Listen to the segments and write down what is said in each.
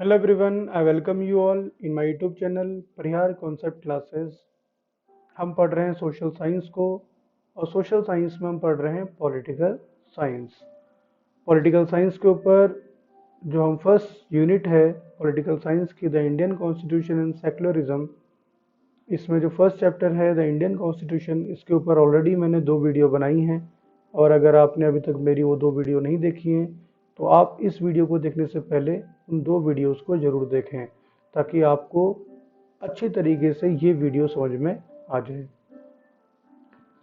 Hello everyone, I welcome you all in my YouTube channel Parihar concept classes. हम पढ़ रहे हैं social science को और सोशल साइंस में हम पढ़ रहे हैं पॉलिटिकल साइंस। पॉलिटिकल साइंस के ऊपर जो हम फर्स्ट यूनिट है पॉलिटिकल साइंस की the Indian constitution and secularism, इसमें जो फर्स्ट चैप्टर है द इंडियन कॉन्स्टिट्यूशन, इसके ऊपर ऑलरेडी मैंने दो वीडियो बनाई हैं। और अगर आपने अभी तक मेरी वो दो वीडियो नहीं देखी हैं तो आप इस वीडियो को देखने से पहले उन दो वीडियोस को ज़रूर देखें ताकि आपको अच्छी तरीके से ये वीडियो समझ में आ जाए।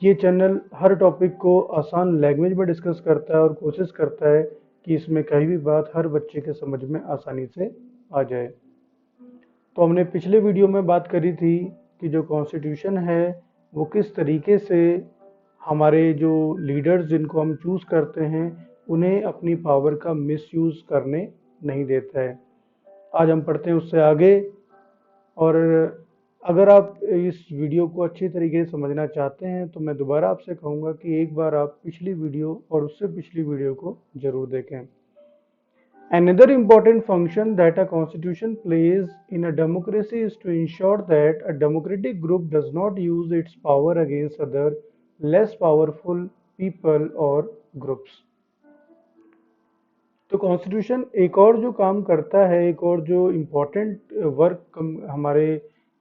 ये चैनल हर टॉपिक को आसान लैंग्वेज में डिस्कस करता है और कोशिश करता है कि इसमें कहीं भी बात हर बच्चे के समझ में आसानी से आ जाए। तो हमने पिछले वीडियो में बात करी थी कि जो कॉन्स्टिट्यूशन है वो किस तरीके से हमारे जो लीडर्स जिनको हम चूज़ करते हैं उन्हें अपनी पावर का मिसयूज़ करने नहीं देता है। आज हम पढ़ते हैं उससे आगे। और अगर आप इस वीडियो को अच्छी तरीके से समझना चाहते हैं तो मैं दोबारा आपसे कहूँगा कि एक बार आप पिछली वीडियो और उससे पिछली वीडियो को ज़रूर देखें। Another important function that a constitution plays in a democracy is to ensure that a democratic group does not use its power against other less powerful people or groups। तो constitution एक और जो काम करता है, एक और जो इम्पोर्टेंट वर्क हमारे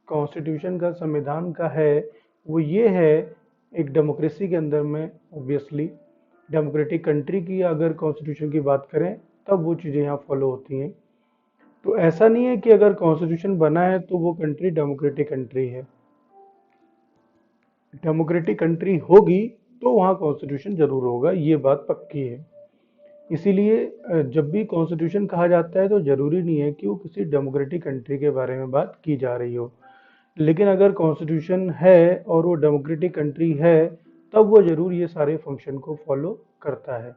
कॉन्स्टिट्यूशन का, संविधान का है, वो ये है एक डेमोक्रेसी के अंदर में। ऑब्वियसली डेमोक्रेटिक कंट्री की अगर कॉन्स्टिट्यूशन की बात करें तब वो चीज़ें यहाँ फॉलो होती हैं। तो ऐसा नहीं है कि अगर कॉन्स्टिट्यूशन बना है तो वो कंट्री डेमोक्रेटिक कंट्री है। डेमोक्रेटिक कंट्री होगी तो वहाँ कॉन्स्टिट्यूशन जरूर होगा, ये बात पक्की है। इसीलिए जब भी कॉन्स्टिट्यूशन कहा जाता है तो ज़रूरी नहीं है कि वो किसी डेमोक्रेटिक कंट्री के बारे में बात की जा रही हो, लेकिन अगर कॉन्स्टिट्यूशन है और वो डेमोक्रेटिक कंट्री है तब वो ज़रूर ये सारे फंक्शन को फॉलो करता है।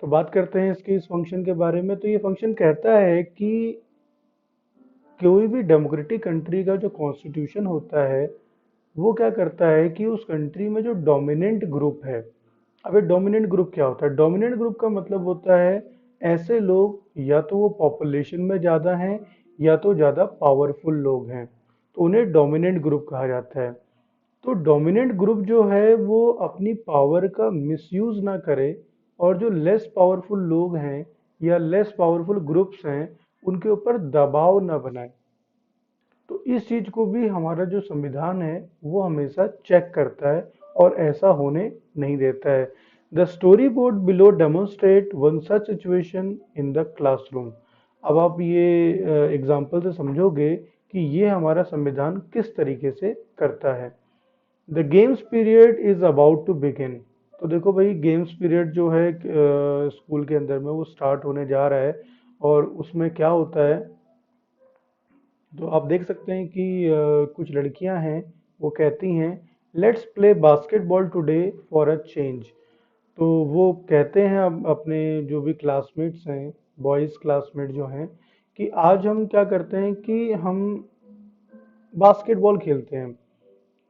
तो बात करते हैं इसके इस फंक्शन के बारे में। तो ये फंक्शन कहता है कि कोई भी डेमोक्रेटिक कंट्री का जो कॉन्स्टिट्यूशन होता है वो क्या करता है कि उस कंट्री में जो डोमिनेंट ग्रुप है। अब ये डोमिनेंट ग्रुप क्या होता है? डोमिनेंट ग्रुप का मतलब होता है ऐसे लोग या तो वो पॉपुलेशन में ज़्यादा हैं या तो ज़्यादा पावरफुल लोग हैं, तो उन्हें डोमिनेंट ग्रुप कहा जाता है। तो डोमिनेंट ग्रुप जो है वो अपनी पावर का मिसयूज़ ना करे और जो लेस पावरफुल लोग हैं या लेस पावरफुल ग्रुप्स हैं उनके ऊपर दबाव ना बनाए। तो इस चीज को भी हमारा जो संविधान है वो हमेशा चेक करता है और ऐसा होने नहीं देता है। The story board below demonstrate one such situation in the classroom. अब आप ये एग्जाम्पल से समझोगे कि ये हमारा संविधान किस तरीके से करता है। The games period is about to begin. तो देखो भाई, गेम्स पीरियड जो है स्कूल के अंदर में वो स्टार्ट होने जा रहा है। और उसमें क्या होता है, तो आप देख सकते हैं कि कुछ लड़कियां हैं, वो कहती हैं let's play basketball today for a change. तो वो कहते हैं अपने जो भी क्लासमेट्स हैं, बॉयज़ क्लासमेट जो हैं, कि आज हम क्या करते हैं कि हम बास्केटबॉल खेलते हैं,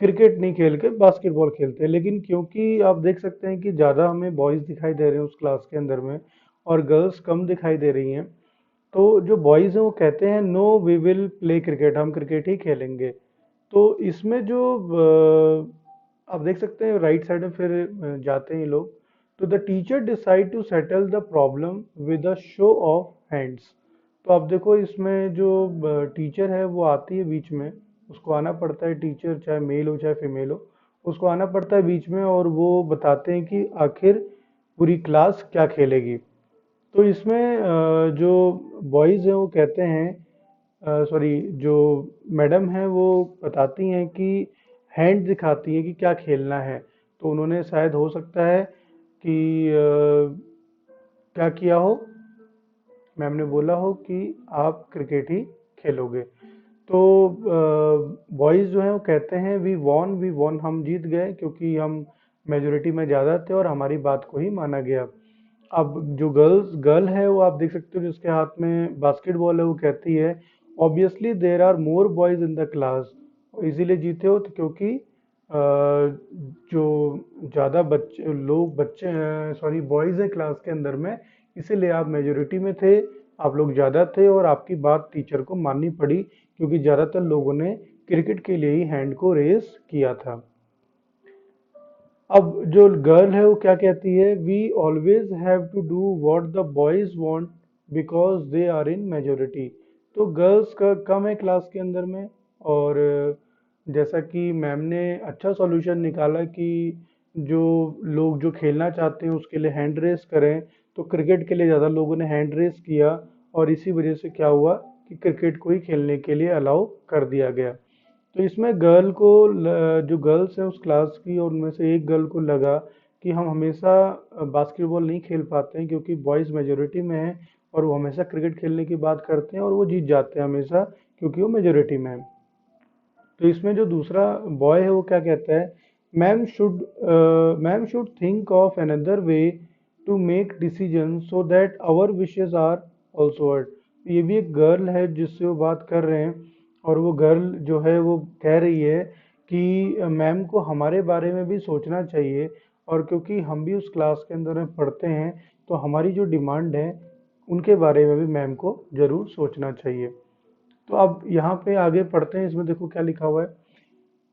क्रिकेट नहीं खेल के बास्केटबॉल खेलते हैं। लेकिन क्योंकि आप देख सकते हैं कि ज़्यादा हमें बॉयज़ दिखाई दे रहे हैं उस क्लास के अंदर में और गर्ल्स कम दिखाई दे रही हैं, तो जो बॉयज़ हैं वो कहते हैं no we will play cricket, हम क्रिकेट ही खेलेंगे। तो इसमें जो आप देख सकते हैं राइट साइड में फिर जाते हैं ये लोग। तो the teacher decide to settle the problem with a show of hands. तो आप देखो इसमें जो टीचर है वो आती है बीच में, उसको आना पड़ता है, टीचर चाहे मेल हो चाहे फीमेल हो, उसको आना पड़ता है बीच में और वो बताते हैं कि आखिर पूरी क्लास क्या खेलेगी। तो इसमें जो बॉयज़ हैं वो कहते हैं, सॉरी, जो मैडम हैं वो बताती हैं कि हैंड दिखाती हैं कि क्या खेलना है। तो उन्होंने शायद हो सकता है कि क्या किया हो, मैम ने बोला हो कि आप क्रिकेट ही खेलोगे। तो बॉयज़ जो हैं वो कहते हैं वी वॉन, हम जीत गए क्योंकि हम मेजोरिटी में ज़्यादा थे और हमारी बात को ही माना गया। अब जो गर्ल है वो आप देख सकते हो जिसके हाथ में बास्केटबॉल है, वो कहती है obviously there are more boys in the class. इसीलिए जीते हो तो क्योंकि जो ज़्यादा बच्चे लोग, बच्चे, सॉरी, बॉयज़ हैं क्लास के अंदर में, इसीलिए आप मेजोरिटी में थे, आप लोग ज़्यादा थे और आपकी बात टीचर को माननी पड़ी क्योंकि ज़्यादातर लोगों ने क्रिकेट के लिए ही हैंड को रेस किया था। अब जो गर्ल है वो क्या कहती है, we always have to do what the boys want because they are in majority. तो गर्ल्स का कम है क्लास के अंदर में, और जैसा कि मैम ने अच्छा सॉल्यूशन निकाला कि जो लोग जो खेलना चाहते हैं उसके लिए हैंड रेस करें, तो क्रिकेट के लिए ज़्यादा लोगों ने हैंड रेस किया और इसी वजह से क्या हुआ कि क्रिकेट को ही खेलने के लिए अलाउ कर दिया गया। तो इसमें जो गर्ल्स हैं उस क्लास की और उनमें से एक गर्ल को लगा कि हम हमेशा बास्केटबॉल नहीं खेल पाते हैं क्योंकि बॉयज़ मेजोरिटी में हैं, और वो हमेशा क्रिकेट खेलने की बात करते हैं और वो जीत जाते हैं हमेशा क्योंकि वो मेजोरिटी में हैं। तो इसमें जो दूसरा बॉय है वो क्या कहता है, ma'am should think of another way to make decision so that our wishes are also heard. ये भी एक गर्ल है जिससे वो बात कर रहे हैं, और वो गर्ल जो है वो कह रही है कि मैम को हमारे बारे में भी सोचना चाहिए, और क्योंकि हम भी उस क्लास के अंदर में पढ़ते हैं तो हमारी जो डिमांड है उनके बारे में भी मैम को ज़रूर सोचना चाहिए। तो अब यहाँ पे आगे पढ़ते हैं, इसमें देखो क्या लिखा हुआ है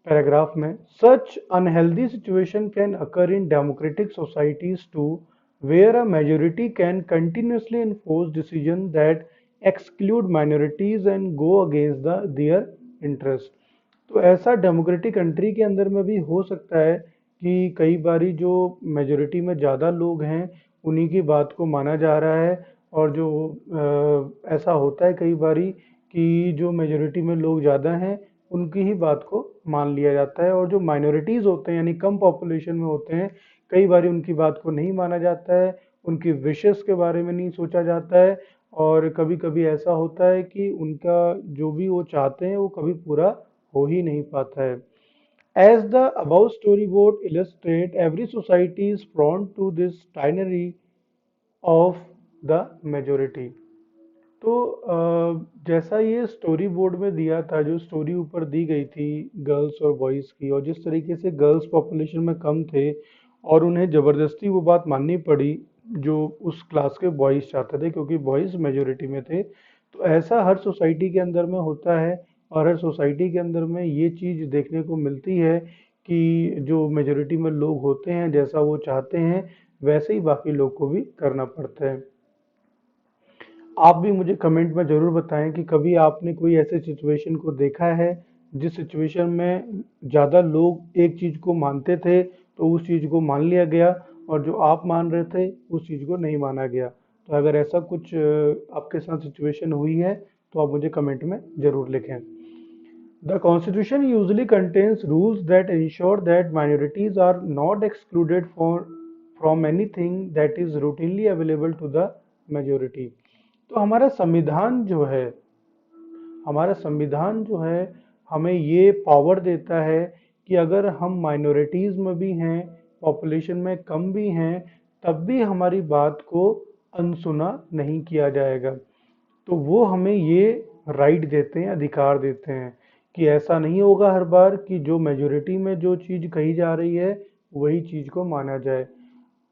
पैराग्राफ में। Such unhealthy situation can occur in democratic societies too, where a majority can continuously enforce decision that exclude minorities and go against their interest। तो ऐसा डेमोक्रेटिक कंट्री के अंदर में भी हो सकता है कि कई बारी जो मेजोरिटी में ज़्यादा लोग हैं उन्हीं की बात को माना जा रहा है, और जो ऐसा होता है कई बारी कि जो मेजोरिटी में लोग ज़्यादा हैं उनकी ही बात को मान लिया जाता है, और जो माइनॉरिटीज़ होते हैं यानी कम पॉपुलेशन में होते हैं कई बारी उनकी बात को नहीं माना जाता है, उनकी विशेस के बारे में नहीं सोचा जाता है, और कभी कभी ऐसा होता है कि उनका जो भी वो चाहते हैं वो कभी पूरा हो ही नहीं पाता है। As the above storyboard illustrate, every society is prone to this tyranny of the majority। तो जैसा ये स्टोरी बोर्ड में दिया था, जो स्टोरी ऊपर दी गई थी गर्ल्स और बॉयज़ की, और जिस तरीके से गर्ल्स पॉपुलेशन में कम थे और उन्हें ज़बरदस्ती वो बात माननी पड़ी जो उस क्लास के बॉयज़ चाहते थे क्योंकि बॉयज़ मेजोरिटी में थे। तो ऐसा हर सोसाइटी के अंदर में होता है, और हर सोसाइटी के अंदर में ये चीज़ देखने को मिलती है कि जो मेजोरिटी में लोग होते हैं जैसा वो चाहते हैं वैसे ही बाकी लोग को भी करना पड़ता है। आप भी मुझे कमेंट में ज़रूर बताएं कि कभी आपने कोई ऐसे सिचुएशन को देखा है जिस सिचुएशन में ज़्यादा लोग एक चीज़ को मानते थे तो उस चीज़ को मान लिया गया, और जो आप मान रहे थे उस चीज़ को नहीं माना गया। तो अगर ऐसा कुछ आपके साथ सिचुएशन हुई है तो आप मुझे कमेंट में ज़रूर लिखें। The Constitution usually contains rules that ensure that minorities are not excluded from anything that is routinely available to the majority। तो हमारा संविधान जो है हमें ये पावर देता है कि अगर हम माइनॉरिटीज़ में भी हैं, पॉपुलेशन में कम भी हैं, तब भी हमारी बात को अनसुना नहीं किया जाएगा। तो वो हमें ये राइट देते हैं, अधिकार देते हैं कि ऐसा नहीं होगा हर बार कि जो मेजोरिटी में जो चीज़ कही जा रही है वही चीज़ को माना जाए।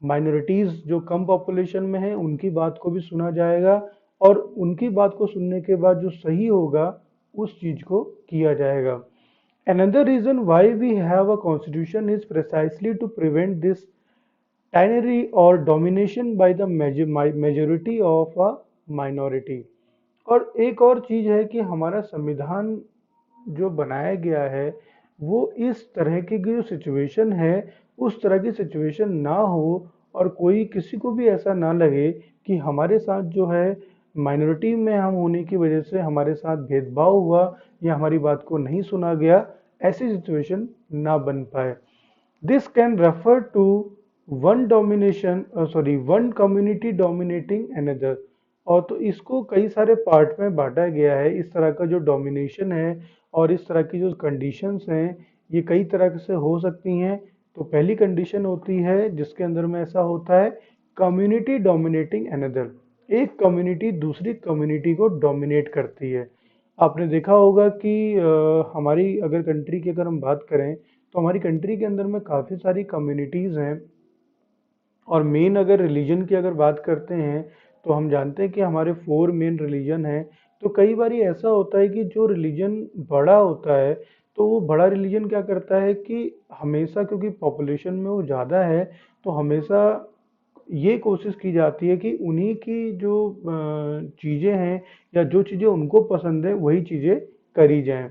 माइनॉरिटीज़ जो कम पॉपुलेशन में है उनकी बात को भी सुना जाएगा, और उनकी बात को सुनने के बाद जो सही होगा उस चीज़ को किया जाएगा। Another reason why we have a constitution is precisely to prevent this tyranny or domination by the majority of a minority। और एक और चीज़ है कि हमारा संविधान जो बनाया गया है वो इस तरह की जो सिचुएशन है उस तरह की सिचुएशन ना हो, और कोई किसी को भी ऐसा ना लगे कि हमारे साथ जो है माइनॉरिटी में हम होने की वजह से हमारे साथ भेदभाव हुआ या हमारी बात को नहीं सुना गया, ऐसी सिचुएशन ना बन पाए। This can refer to one community dominating another. और तो इसको कई सारे पार्ट में बांटा गया है, इस तरह का जो डोमिनेशन है और इस तरह की जो कंडीशंस हैं ये कई तरह से हो सकती हैं। तो पहली कंडीशन होती है जिसके अंदर में ऐसा होता है, कम्युनिटी डोमिनेटिंग अनदर। एक कम्युनिटी दूसरी कम्युनिटी को डोमिनेट करती है। आपने देखा होगा कि हमारी अगर कंट्री की अगर हम बात करें तो हमारी कंट्री के अंदर में काफ़ी सारी कम्युनिटीज़ हैं, और मेन अगर रिलीजन की अगर बात करते हैं तो हम जानते हैं कि हमारे 4 मेन रिलीजन हैं। तो कई बार ऐसा होता है कि जो रिलीजन बड़ा होता है, तो वो बड़ा रिलीजन क्या करता है कि हमेशा, क्योंकि पॉपुलेशन में वो ज़्यादा है, तो हमेशा ये कोशिश की जाती है कि उन्हीं की जो चीज़ें हैं या जो चीज़ें उनको पसंद है वही चीज़ें करी जाएं।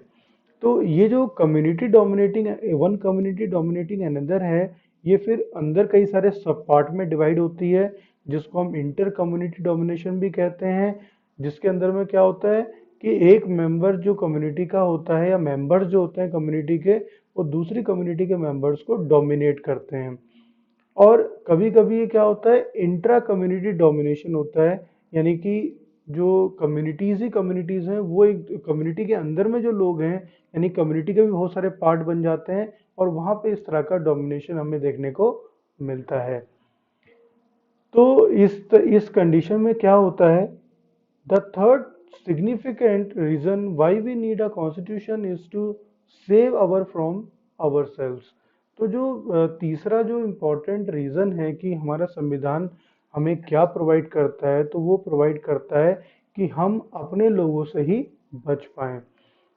तो ये जो community dominating, one community dominating another है, ये फिर अंदर कई सारे सब पार्ट में डिवाइड होती है, जिसको हम इंटर कम्युनिटी डोमिनेशन भी कहते हैं। जिसके अंदर में क्या होता है कि एक मेंबर जो कम्युनिटी का होता है या मेंबर्स जो होते हैं कम्युनिटी के, वो दूसरी कम्युनिटी के मेंबर्स को डोमिनेट करते हैं। और कभी कभी ये क्या होता है, इंट्रा कम्युनिटी डोमिनेशन होता है, यानी कि जो कम्युनिटीज ही कम्युनिटीज हैं, वो एक कम्युनिटी के अंदर में जो लोग हैं, यानी कम्युनिटी के भी बहुत सारे पार्ट बन जाते हैं, और वहां पे इस तरह का डोमिनेशन हमें देखने को मिलता है। तो इस कंडीशन में क्या होता है, the third significant reason why we need a constitution is to save our from ourselves। तो जो तीसरा जो इम्पोर्टेंट रीजन है कि हमारा संविधान हमें क्या प्रोवाइड करता है, तो वो प्रोवाइड करता है कि हम अपने लोगों से ही बच पाएं।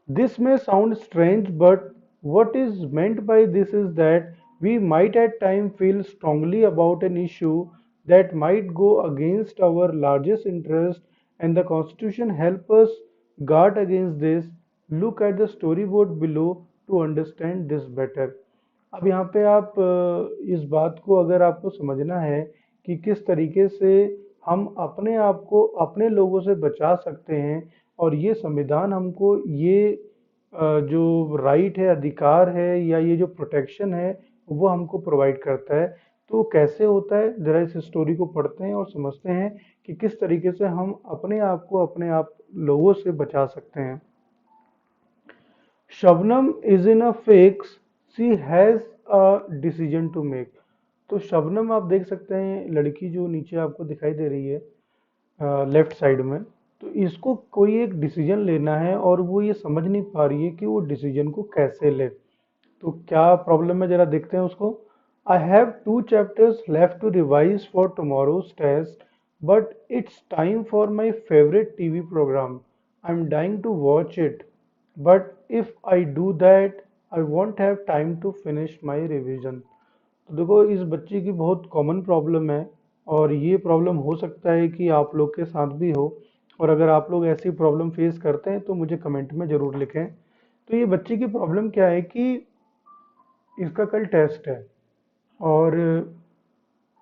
This may sound strange, but what is meant by this is that we might at times feel strongly about an issue that might go against our largest interest, and the Constitution helps us guard against this. Look at the storyboard below to understand this better। अब यहाँ पे आप इस बात को अगर आपको समझना है कि किस तरीके से हम अपने आप को अपने लोगों से बचा सकते हैं, और ये संविधान हमको ये जो राइट है, अधिकार है, या ये जो प्रोटेक्शन है, वो हमको प्रोवाइड करता है। तो कैसे होता है, जरा इस स्टोरी को पढ़ते हैं और समझते हैं कि किस तरीके से हम अपने आप को अपने आप लोगों से बचा सकते हैं। Shabnam is in a fix, she has a decision to make. तो शबनम आप देख सकते हैं, लड़की जो नीचे आपको दिखाई दे रही है लेफ्ट साइड में, तो इसको कोई एक डिसीजन लेना है और वो ये समझ नहीं पा रही है कि वो डिसीजन को कैसे ले। तो क्या प्रॉब्लम है, जरा देखते हैं उसको। I have 2 chapters left to revise for tomorrow's test, but it's time for my favourite TV programme. I am dying to watch it, but if I do that I won't have time to finish my revision. तो देखो, इस बच्ची की बहुत common problem है, और ये problem हो सकता है कि आप लोग के साथ भी हो। और अगर आप लोग ऐसी प्रॉब्लम फेस करते हैं तो मुझे कमेंट में ज़रूर लिखें। तो ये बच्ची की प्रॉब्लम क्या है कि इसका कल टेस्ट है, और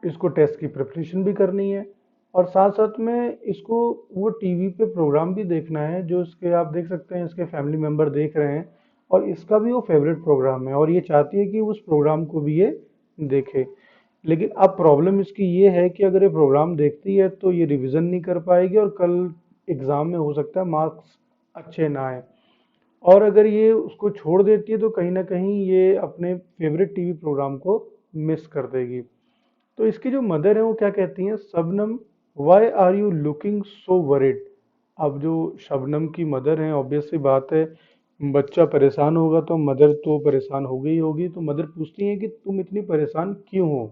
इसको टेस्ट की प्रिपरेशन भी करनी है, और साथ साथ में इसको वो टीवी पे प्रोग्राम भी देखना है, जो इसके आप देख सकते हैं इसके फैमिली मेम्बर देख रहे हैं, और इसका भी वो फेवरेट प्रोग्राम है, और ये चाहती है कि उस प्रोग्राम को भी ये देखे। लेकिन अब प्रॉब्लम इसकी ये है कि अगर ये प्रोग्राम देखती है तो ये रिवीजन नहीं कर पाएगी, और कल एग्ज़ाम में हो सकता है मार्क्स अच्छे ना आए। और अगर ये उसको छोड़ देती है तो कहीं ना कहीं ये अपने फेवरेट टीवी प्रोग्राम को मिस कर देगी। तो इसकी जो मदर है वो क्या कहती हैं, Shabnam why are you looking so worried. अब जो शबनम की मदर है, ऑब्वियस सी बात है, बच्चा परेशान होगा तो मदर तो परेशान हो गई होगी। तो मदर पूछती हैं कि तुम इतनी परेशान क्यों हो।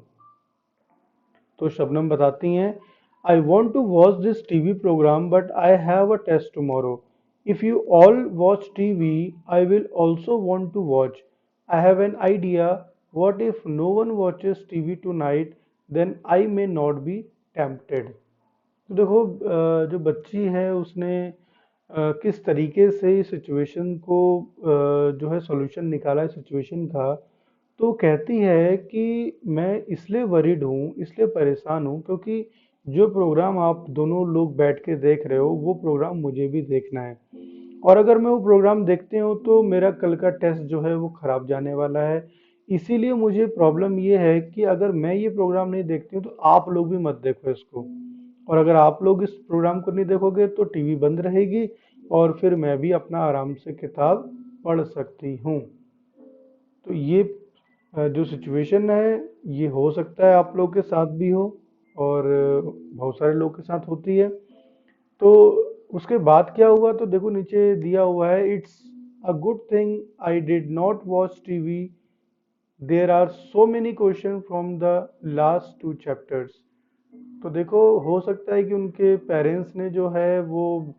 तो शबनम बताती हैं, I want to watch this TV programme but I have a test tomorrow. If you all watch TV I will also want to watch. I have an idea, what if no one watches TV tonight, then I may not be tempted. तो देखो, जो बच्ची है उसने किस तरीके से इस सिचुएशन को जो है सॉल्यूशन निकाला है सिचुएशन का। तो कहती है कि मैं इसलिए वरीड हूँ, इसलिए परेशान हूँ, क्योंकि जो प्रोग्राम आप दोनों लोग बैठ के देख रहे हो वो प्रोग्राम मुझे भी देखना है, और अगर मैं वो प्रोग्राम देखती हूँ तो मेरा कल का टेस्ट जो है वो खराब जाने वाला है। इसीलिए मुझे प्रॉब्लम ये है कि अगर मैं ये प्रोग्राम नहीं देखती हूँ तो आप लोग भी मत देखो इसको, और अगर आप लोग इस प्रोग्राम को नहीं देखोगे तो टीवी बंद रहेगी, और फिर मैं भी अपना आराम से किताब पढ़ सकती हूँ। तो ये जो सिचुएशन है ये हो सकता है आप लोग के साथ भी हो, और बहुत सारे लोग के साथ होती है। तो उसके बाद क्या हुआ, तो देखो नीचे दिया हुआ है, it's a good thing I did not watch TV, there are so many question from the last 2 chapters। तो देखो, हो सकता है कि उनके पेरेंट्स ने जो है वो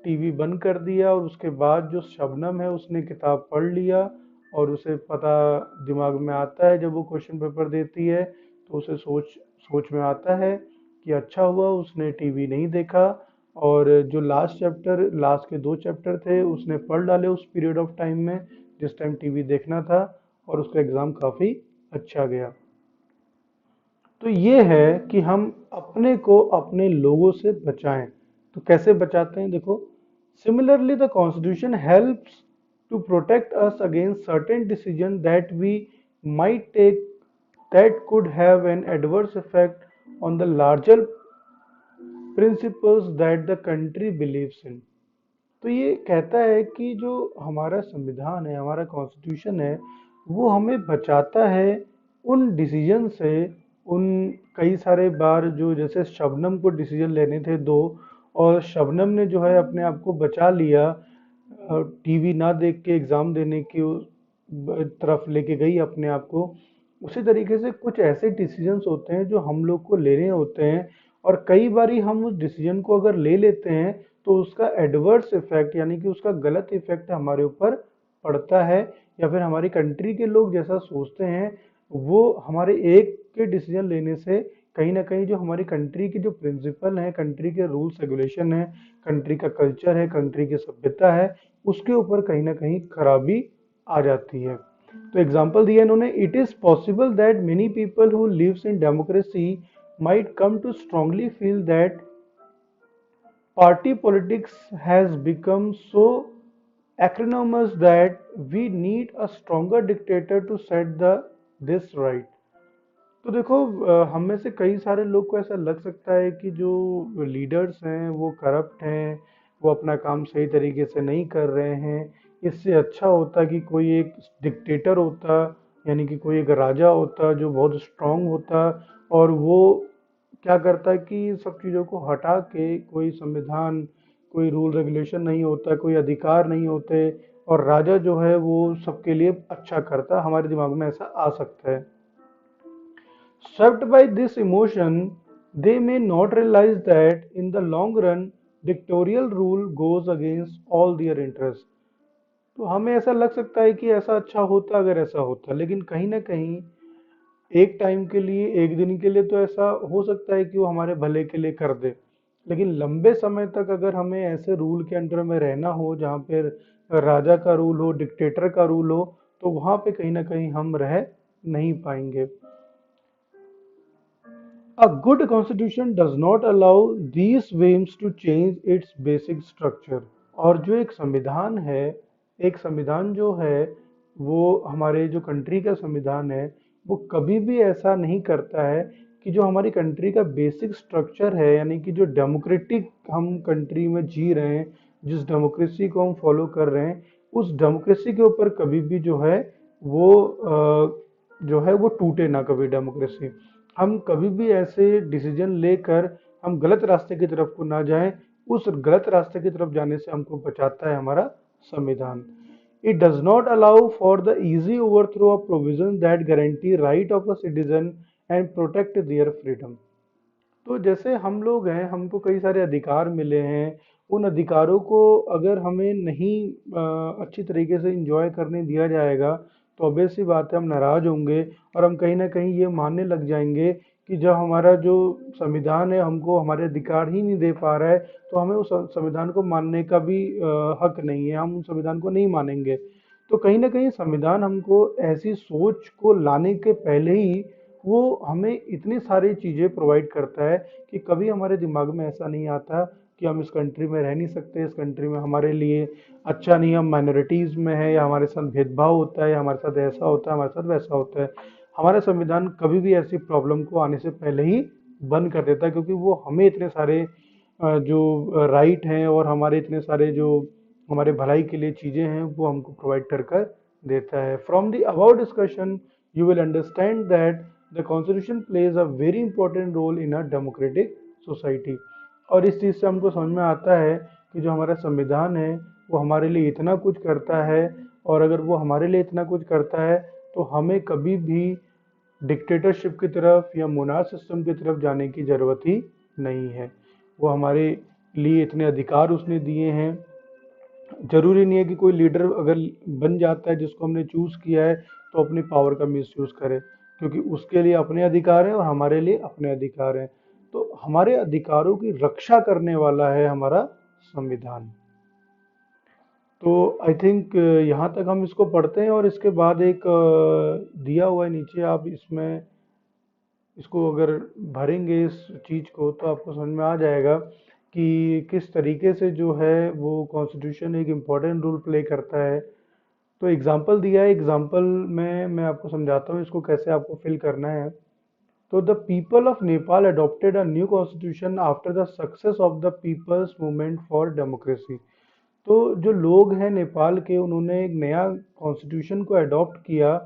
टीवी बंद कर दिया और उसके बाद जो शबनम है उसने किताब पढ़ लिया, और उसे पता दिमाग में आता है, जब वो क्वेश्चन पेपर देती है तो उसे सोच सोच में आता है कि अच्छा हुआ उसने टीवी नहीं देखा, और जो लास्ट के 2 चैप्टर थे उसने पढ़ डाले उस पीरियड ऑफ टाइम में जिस टाइम टीवी देखना था, और उसका एग्ज़ाम काफ़ी अच्छा गया। तो ये है कि हम अपने को अपने लोगों से बचाएं। तो कैसे बचाते हैं, देखो, similarly the constitution helps to protect us against certain decision that we might take that could have an adverse effect on the larger principles that the country believes in। तो ये कहता है कि जो हमारा संविधान है, हमारा कॉन्स्टिट्यूशन है, वो हमें बचाता है उन डिसीजन से, उन कई सारे बार जो जैसे शबनम को डिसीजन लेने थे दो, और शबनम ने जो है अपने आप को बचा लिया, टीवी ना देख के एग्ज़ाम देने की तरफ लेके गई अपने आप को। उसी तरीके से कुछ ऐसे डिसीजंस होते हैं जो हम लोग को लेने होते हैं, और कई बारी हम उस डिसीजन को अगर ले लेते हैं तो उसका एडवर्स इफेक्ट यानी कि उसका गलत इफेक्ट हमारे ऊपर पड़ता है, या फिर हमारी कंट्री के लोग जैसा सोचते हैं वो हमारे एक के डिसीजन लेने से कहीं ना कहीं जो हमारी कंट्री की जो प्रिंसिपल हैं, कंट्री के रूल्स रेगुलेशन है, कंट्री का कल्चर है, कंट्री की सभ्यता है, उसके ऊपर कहीं ना कहीं खराबी आ जाती है। तो एग्जाम्पल दिया इन्होंने, it is possible that many people who lives in democracy might come to strongly feel that party politics has become so acrimonious that we need a stronger dictator to set the this right। तो देखो, हम में से कई सारे लोग को ऐसा लग सकता है कि जो लीडर्स हैं वो करप्ट हैं, वो अपना काम सही तरीके से नहीं कर रहे हैं। इससे अच्छा होता कि कोई एक डिक्टेटर होता, यानी कि कोई एक राजा होता जो बहुत स्ट्रांग होता, और वो क्या करता है कि सब चीज़ों को हटा के, कोई संविधान, कोई रूल रेगुलेशन नहीं होता, कोई अधिकार नहीं होते, और राजा जो है वो सबके लिए अच्छा करता। हमारे दिमाग में ऐसा आ सकता है। Swept by this emotion, they may not realize that in the long run, dictatorial rule goes against all their interests। तो हमें ऐसा लग सकता है कि ऐसा अच्छा होता अगर ऐसा होता, लेकिन कहीं ना कहीं एक टाइम के लिए, एक दिन के लिए तो ऐसा हो सकता है कि वो हमारे भले के लिए कर दे, लेकिन लंबे समय तक अगर हमें ऐसे रूल के अंडर में रहना हो जहाँ पर राजा का रूल हो, डिक्टेटर का रूल हो, तो वहाँ पे कहीं ना कहीं हम रह नहीं पाएंगे। A good constitution does not allow these whims to change its basic structure। और जो एक संविधान है, एक संविधान जो है वो हमारे जो कंट्री का संविधान है, वो कभी भी ऐसा नहीं करता है कि जो हमारी कंट्री का बेसिक स्ट्रक्चर है, यानी कि जो डेमोक्रेटिक हम कंट्री में जी रहे हैं, जिस डेमोक्रेसी को हम फॉलो कर रहे हैं, उस डेमोक्रेसी के ऊपर कभी भी जो है वो जो है वो टूटे ना कभी डेमोक्रेसी। हम कभी भी ऐसे डिसीजन लेकर हम गलत रास्ते की तरफ को ना जाएं, उस गलत रास्ते की तरफ जाने से हमको बचाता है हमारा संविधान। It does not allow for the easy overthrow of provision that guarantee right of a citizen and protect their freedom. तो जैसे हम लोग हैं, हमको कई सारे अधिकार मिले हैं, उन अधिकारों को अगर हमें नहीं अच्छी तरीके से इंजॉय करने दिया जाएगा तो ऑब्वियस सी बात है हम नाराज होंगे, और हम कहीं ना कहीं ये मानने लग जाएंगे कि जब हमारा जो संविधान है हमको हमारे अधिकार ही नहीं दे पा रहा है, तो हमें उस संविधान को मानने का भी हक नहीं है, हम उस संविधान को नहीं मानेंगे। तो कहीं ना कहीं संविधान हमको ऐसी सोच को लाने के पहले ही वो हमें इतनी सारी चीज़ें प्रोवाइड करता है कि कभी हमारे दिमाग में ऐसा नहीं आता कि हम इस कंट्री में रह नहीं सकते, इस कंट्री में हमारे लिए अच्छा नहीं, हम माइनॉरिटीज़ में है, या हमारे साथ भेदभाव होता है, या हमारे साथ ऐसा होता है, हमारे साथ वैसा होता है। हमारा संविधान कभी भी ऐसी प्रॉब्लम को आने से पहले ही बंद कर देता है, क्योंकि वो हमें इतने सारे जो राइट हैं और हमारे इतने सारे जो हमारे भलाई के लिए चीज़ें हैं वो हमको प्रोवाइड कर कर देता है। From the above discussion you will understand that the constitution plays a very important role in a democratic society। और इस चीज़ से हमको समझ में आता है कि जो हमारा संविधान है वो हमारे लिए इतना कुछ करता है, और अगर वो हमारे लिए इतना कुछ करता है तो हमें कभी भी डिक्टेटरशिप की तरफ या मोनार्क सिस्टम की तरफ जाने की ज़रूरत ही नहीं है। वो हमारे लिए इतने अधिकार उसने दिए हैं। ज़रूरी नहीं है कि कोई लीडर अगर बन जाता है जिसको हमने चूज़ किया है तो अपनी पावर का मिसयूज़ करे, क्योंकि उसके लिए अपने अधिकार हैं और हमारे लिए अपने अधिकार हैं। तो हमारे अधिकारों की रक्षा करने वाला है हमारा संविधान। तो आई थिंक यहाँ तक हम इसको पढ़ते हैं और इसके बाद एक दिया हुआ है नीचे, आप इसमें इसको अगर भरेंगे इस चीज़ को तो आपको समझ में आ जाएगा कि किस तरीके से जो है वो कॉन्स्टिट्यूशन एक इम्पॉर्टेंट रोल प्ले करता है। तो एग्जाम्पल दिया है, एग्जाम्पल में मैं आपको समझाता हूँ इसको कैसे आपको फिल करना है। तो the people of Nepal adopted a new constitution after the success of the people's movement for democracy. तो जो लोग हैं नेपाल के, उन्होंने एक नया कॉन्स्टिट्यूशन को अडॉप्ट किया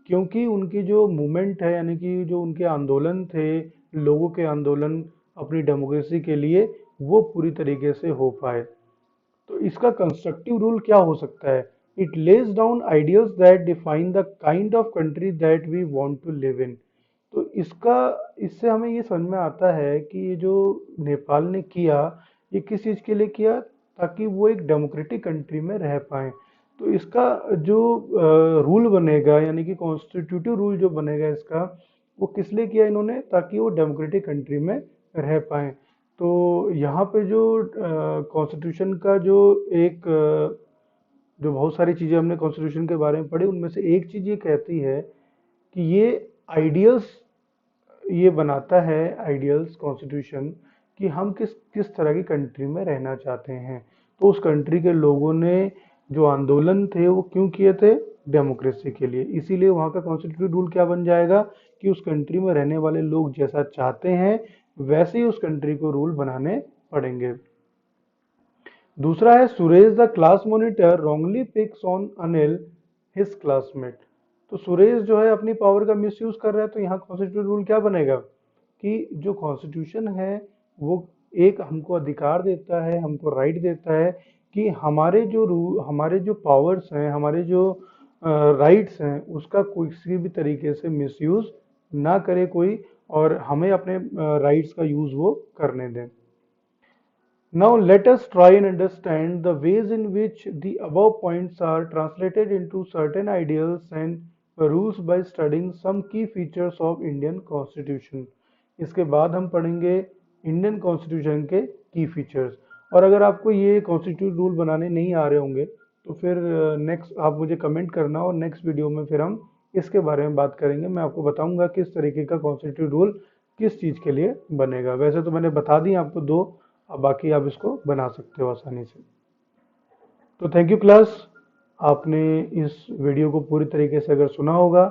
क्योंकि उनकी जो मूवमेंट है, यानी कि जो उनके आंदोलन थे, लोगों के आंदोलन अपनी डेमोक्रेसी के लिए, वो पूरी तरीके से हो पाए। तो इसका कंस्ट्रक्टिव रूल क्या हो सकता है? It lays down ideals that define the kind of country that we want to live in. तो इससे हमें ये समझ में आता है कि ये जो नेपाल ने किया, ये किस चीज़ के लिए किया, ताकि वो एक डेमोक्रेटिक कंट्री में रह पाएँ। तो इसका जो रूल बनेगा, यानी कि कॉन्स्टिट्यूटिव रूल जो बनेगा इसका, वो किस लिए किया इन्होंने, ताकि वो डेमोक्रेटिक कंट्री में रह पाएँ। तो यहाँ पे जो कॉन्स्टिट्यूशन का जो एक जो बहुत सारी चीज़ें हमने कॉन्स्टिट्यूशन के बारे में पढ़ी, उनमें से एक चीज़ ये कहती है कि ये आइडियल्स, ये बनाता है आइडियल्स कॉन्स्टिट्यूशन, कि हम किस किस तरह की कंट्री में रहना चाहते हैं। तो उस कंट्री के लोगों ने जो आंदोलन थे वो क्यों किए थे? डेमोक्रेसी के लिए। इसीलिए वहाँ का कॉन्स्टिट्यूटिव रूल क्या बन जाएगा कि उस कंट्री में रहने वाले लोग जैसा चाहते हैं वैसे ही उस कंट्री को रूल बनाने पड़ेंगे। दूसरा है, Suresh the class monitor wrongly picks on Anil his classmate. तो सुरेश जो है अपनी पावर का मिसयूज कर रहा है, तो यहाँ कॉन्स्टिट्यूट रूल क्या बनेगा कि जो कॉन्स्टिट्यूशन है वो एक हमको अधिकार देता है, हमको राइट देता है कि हमारे जो रूल, हमारे जो पावर्स हैं, हमारे जो राइट्स हैं, उसका किसी भी तरीके से मिसयूज ना करे कोई, और हमें अपने राइट्स का यूज वो करने दें। Now let us try and understand the ways in which the above points are translated into certain ideals and rules by studying some key features of Indian Constitution. इसके बाद हम पढ़ेंगे इंडियन कॉन्स्टिट्यूशन के की features. और अगर आपको ये कॉन्स्टिट्यूट रूल बनाने नहीं आ रहे होंगे तो फिर नेक्स्ट आप मुझे कमेंट करना, और नेक्स्ट वीडियो में फिर हम इसके बारे में बात करेंगे। मैं आपको बताऊंगा किस तरीके का कॉन्स्टिट्यूट रूल किस चीज़ के लिए बनेगा। वैसे तो मैंने बता दी आपको दो, अब बाकी आप इसको बना सकते हो आसानी से। तो थैंक यू क्लास, आपने इस वीडियो को पूरी तरीके से अगर सुना होगा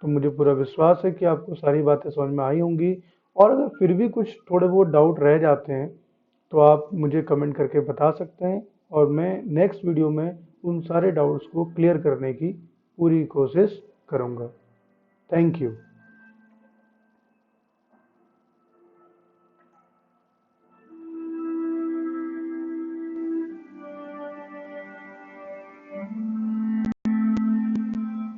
तो मुझे पूरा विश्वास है कि आपको सारी बातें समझ में आई होंगी। और अगर फिर भी कुछ थोड़े बहुत डाउट रह जाते हैं तो आप मुझे कमेंट करके बता सकते हैं, और मैं नेक्स्ट वीडियो में उन सारे डाउट्स को क्लियर करने की पूरी कोशिश करूँगा। Thank you.